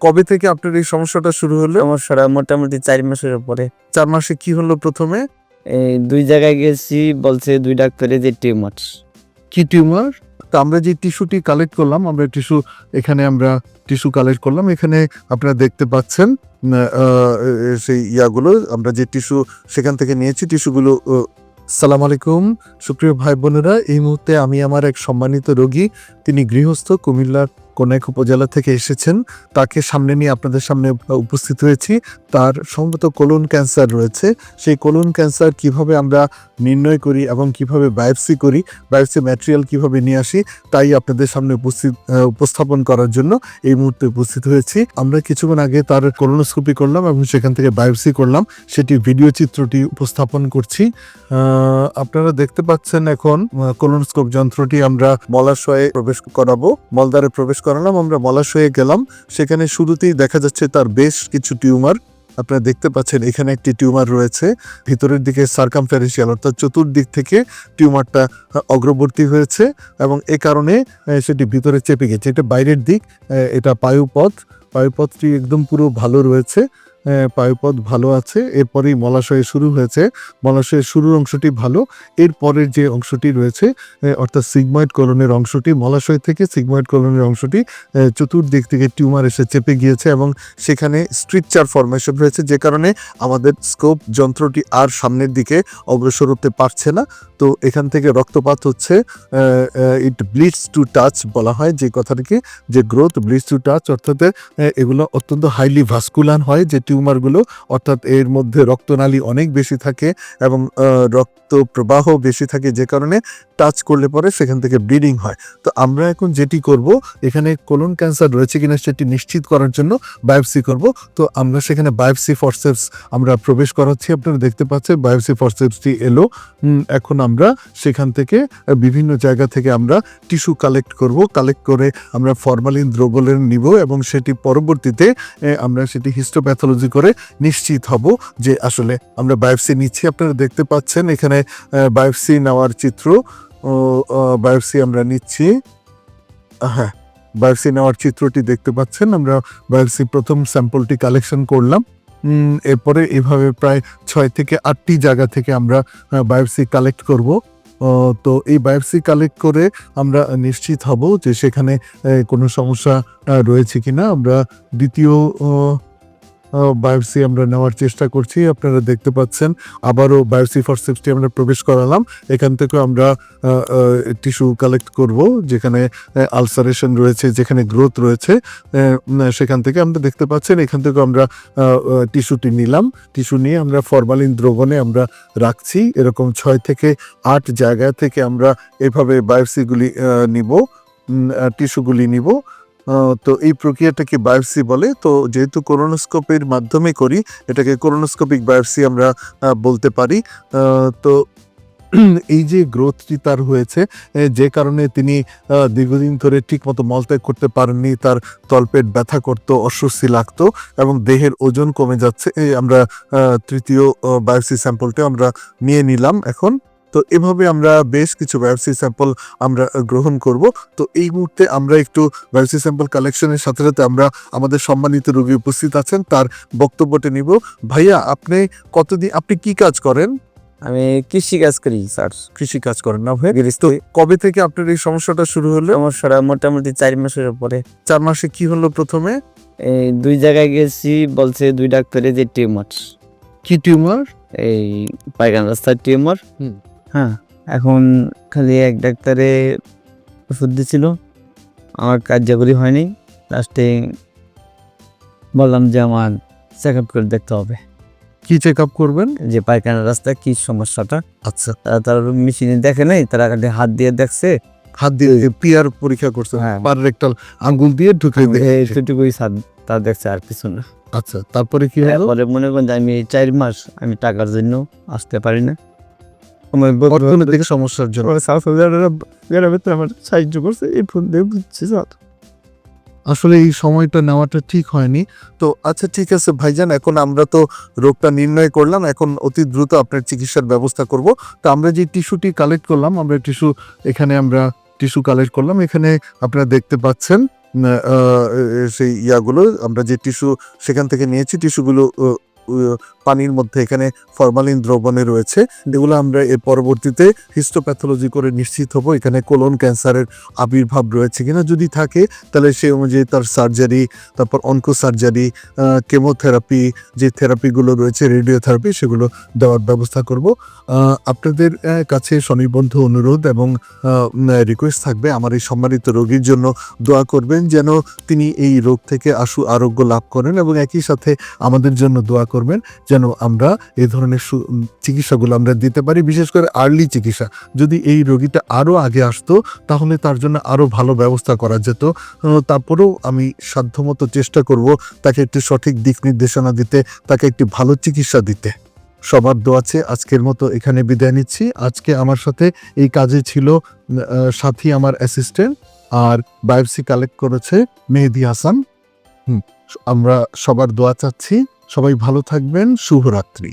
কবে থেকে আপনার এই সমস্যাটা শুরু হলো? সমস্যাটা মোটামুটি 4 মাসের উপরে। 4 মাসে কি হলো প্রথমে? এই 2 জায়গায় গেছি, বলছে 2 ডাক্তারে যে টিউমার। কি টিউমার? তো আমরা যে টিস্যুটি কালেক্ট করলাম, আমরা টিস্যু কালেক্ট করলাম। এখানে আপনারা দেখতে পাচ্ছেন সেই ইয়াগুলো আমরা যে টিস্যু সেখান থেকে নিয়েছি টিস্যুগুলো। সালাম আলাইকুম সুপ্রিয় ভাই বোনেরা, এই মুহূর্তে আমি আমার এক সম্মানিত রোগী, তিনি গৃহস্থ, কুমিল্লার কোনাইক উপজেলা থেকে এসেছেন। তাকে সামনে নিয়ে আপনাদের সামনে উপস্থিত হয়েছি। তার সম্ভবত কোলন ক্যান্সার রয়েছে। সেই কোলন ক্যান্সার কিভাবে আমরা নির্ণয় করি এবং কিভাবে বায়োপসি করি, বায়োপসি ম্যাটেরিয়াল কিভাবে নিয়ে আসি, তাই আপনাদের সামনে উপস্থাপন করার জন্য এই মুহূর্তে উপস্থিত হয়েছি। আমরা কিছুক্ষণ আগে তার কোলোনোস্কোপি করলাম এবং সেখান থেকে বায়োপসি করলাম, সেটি ভিডিও চিত্রটি উপস্থাপন করছি। আপনারা দেখতে পাচ্ছেন এখন কোলোনোস্কোপ যন্ত্রটি আমরা মলাশয়ে প্রবেশ করাবো। মলদ্বারে প্রবেশ করালাম, আমরা মলাশয়ে গেলাম। সেখানে শুরুতেই দেখা যাচ্ছে তার বেশ কিছু টিউমার। আপনারা দেখতে পাচ্ছেন এখানে একটি টিউমার রয়েছে, ভিতরের দিকে সার্কামফেরেন্সিয়াল অর্থাৎ চতুর্দিক থেকে টিউমারটা অগ্রবর্তী হয়েছে এবং এ কারণে সেটি ভিতরে চেপে গেছে। এটা বাইরের দিক, এটা পায়ুপথটি একদম পুরো ভালো রয়েছে, পায়ুপথ ভালো আছে। এরপরেই মলাশয় শুরু হয়েছে, মলাশয়ের শুরুর অংশটি ভালো। এরপরের যে অংশটি রয়েছে অর্থাৎ সিগময়েড কোলনের অংশটি, মলাশয় থেকে সিগময়েড কোলনের অংশটি চতুর্দিক থেকে টিউমার এসে চেপে গিয়েছে এবং সেখানে স্ট্রিকচার ফরমেশন হয়েছে, যে কারণে আমাদের স্কোপ যন্ত্রটি আর সামনের দিকে অগ্রসর হতে পারছে না। তো এখান থেকে রক্তপাত হচ্ছে। ইট ব্লিডস টু টাচ বলা হয় যে কথাটিকে, যে গ্রোথ ব্লিডস টু টাচ, অর্থাৎ এগুলো অত্যন্ত হাইলি ভাস্কুলার হয় যে টিউমারগুলো, অর্থাৎ এর মধ্যে রক্তনালী অনেক বেশি থাকে এবং রক্ত প্রবাহ বেশি থাকে, যে কারণে টাচ করলে পরে সেখান থেকে ব্লিডিং হয়। তো আমরা এখন যেটি করব, এখানে কোলন ক্যান্সার রয়েছে কিনা সেটি নিশ্চিত করার জন্য বায়োপসি করব। তো আমরা সেখানে বায়োপসি ফরসেপস আমরা প্রবেশ করাচ্ছি। আপনারা দেখতে পাচ্ছেন বায়োপসি ফরসেপসটি এলো। এখন আমরা সেখান থেকে বিভিন্ন জায়গা থেকে আমরা টিস্যু কালেক্ট করে আমরা ফরমালিন দ্রবণ নিব এবং সেটি পরবর্তীতে আমরা সেটি হিস্টোপ্যাথোলজি করে নিশ্চিত হব যে আসলে আমরা বায়োপসি নিচ্ছি। আপনারা দেখতে পাচ্ছেন এখানে বায়োপসি নেওয়ার চিত্র, বায়োপসি আমরা নিচ্ছি। হ্যাঁ, বায়োপসি নেওয়ার চিত্রটি দেখতে পাচ্ছেন। আমরা বায়োপসি প্রথম স্যাম্পলটি কালেকশন করলাম। এরপরে এভাবে প্রায় 6 থেকে 8টি জায়গা থেকে আমরা বায়োপসি কালেক্ট করব। তো এই বায়োপসি কালেক্ট করে আমরা নিশ্চিত হব যে সেখানে কোনো সমস্যা রয়েছে কিনা। আমরা দ্বিতীয় বায়োপসি আমরা নেওয়ার চেষ্টা করছি। আপনারা দেখতে পাচ্ছেন আবারও বায়োপসি ফরসেপসটি আমরা প্রবেশ করালাম। এখান থেকে আমরা টিস্যু কালেক্ট করব, যেখানে আলসারেশন রয়েছে, যেখানে গ্রোথ রয়েছে, সেখান থেকে আমরা দেখতে পাচ্ছেন। এখান থেকে আমরা টিস্যুটি নিলাম, টিস্যু নিয়ে আমরা ফরমালিন দ্রবণে আমরা রাখছি। এরকম 6 থেকে 8 জায়গা থেকে আমরা এভাবে বায়োপসিগুলি নিব, টিস্যুগুলি নিব। তো এই প্রক্রিয়াটাকে বায়োপসি বলে। তো যেহেতু কোলোনোস্কোপির মাধ্যমে করি, এটাকে কোলোনোস্কোপিক বায়োপসি আমরা বলতে পারি। তো এই যে গ্রোথটি তার হয়েছে, যে কারণে তিনি দীর্ঘদিন ধরে ঠিকমতো মলত্যাগ করতে পারেননি, তার তলপেট ব্যথা করতো, অস্বস্তি লাগতো এবং দেহের ওজন কমে যাচ্ছে। আমরা তৃতীয় বায়োপসি স্যাম্পলটা আমরা নিয়ে নিলাম এখন। তো এভাবে আমরা বেশ কিছু বায়োপসি স্যাম্পল আমরা গ্রহণ করব। তো এই মুহূর্তে আমরা একটু বায়োপসি স্যাম্পল কালেকশনের সাথে সাথে আমরা আমাদের সম্মানিত রোগী উপস্থিত আছেন, তার বক্তব্যটা নিব। ভাইয়া, আপনি কি কাজ করেন? আমি কৃষি কাজ করি স্যার। কৃষি কাজ করেন না ভাই? তো কবে থেকে আপনার এই সমস্যাটা শুরু হলো? সমস্যাটা মোটামুটি 4 মাসের উপরে। 4 মাসে কি হলো প্রথমে? এই 2 জায়গায় গেছি, বলছে 2 ডাক্তারে যে টিউমার। কি টিউমার? এই পায়খানা রাস্তার টিউমার। হ্যাঁ, এখন খালি এক ডাক্তারে ওষুধ দিছিল, আমার কার্যকরী হয়নি। লাস্টে বললাম যে আমার চেক আপ করে দেখতে হবে, কি চেক আপ করবেন? যে পায়খানা রাস্তায় কি সমস্যাটা। আচ্ছা, তারা মেশিনে দেখে নাই, তারা খালি হাত দিয়ে দেখছে। হাত দিয়ে পিআর পরীক্ষা করছেন? হ্যাঁ, পার রেক্টাল আঙ্গুল দিয়ে ঢুকে সেটুকুই তা দেখছে, আর কিছু না। আচ্ছা, তারপরে কি হলো? পরে মনে করেন যে আমি এই 4 মাস আমি টাকার জন্য আসতে পারি না, অর্থনৈতিক সমস্যার জন্য। আমার সাহায্য করছে, এই ফোন দিয়ে বুঝছি। আসলে এই সময়টা নেওয়াটা ঠিক হয়নি। তো আচ্ছা, ঠিক আছে ভাইজান, এখন আমরা তো রোগটা নির্ণয় করলাম, এখন অতি দ্রুত আপনার চিকিৎসার ব্যবস্থা করব। তো আমরা যে টিস্যুটি কালেক্ট করলাম, আমরা টিস্যু কালেক্ট করলাম। এখানে আপনারা দেখতে পাচ্ছেন সেই ইয়াগুলো আমরা যে টিস্যু সেখান থেকে নিয়েছি, টিস্যুগুলো পানির মধ্যে এখানে ফরমালিন দ্রবণে রয়েছে। এগুলো আমরা এর পরবর্তীতে হিস্টোপ্যাথোলজি করে নিশ্চিত হব এখানে কোলন ক্যান্সারের আবির্ভাব রয়েছে কিনা। যদি থাকে তাহলে সেই অনুযায়ী তার সার্জারি, তারপর অনকো সার্জারি, কেমোথেরাপি, যে থেরাপিগুলো রয়েছে, রেডিওথেরাপি, সেগুলো দেওয়ার ব্যবস্থা করব। আপনাদের কাছে স্বনির্বন্ধ অনুরোধ এবং রিকোয়েস্ট থাকবে আমার এই সম্মানিত রোগীর জন্য দোয়া করবেন যেন তিনি এই রোগ থেকে আরোগ্য লাভ করেন, এবং একই সাথে আমাদের জন্য দোয়া করবেন যেন আমরা এই ধরনের চিকিৎসাগুলো আমরা দিতে পারি, বিশেষ করে আর্লি চিকিৎসা। যদি এই রোগীটা আরও আগে আসতো তাহলে তার জন্য আরও ভালো ব্যবস্থা করা যেত। তারপরেও আমি সাধ্যমতো চেষ্টা করব তাকে একটি সঠিক দিক নির্দেশনা দিতে, তাকে একটি ভালো চিকিৎসা দিতে। সবার দোয়াছে আজকের মতো এখানে বিদায় নিচ্ছি। আজকে আমার সাথে এই কাজে ছিল সাথী আমার অ্যাসিস্ট্যান্ট, আর বায়োপসি কালেক্ট করেছে মেহেদি হাসান। আমরা সবার দোয়া চাচ্ছি। সবাই ভালো থাকবেন। শুভরাত্রি।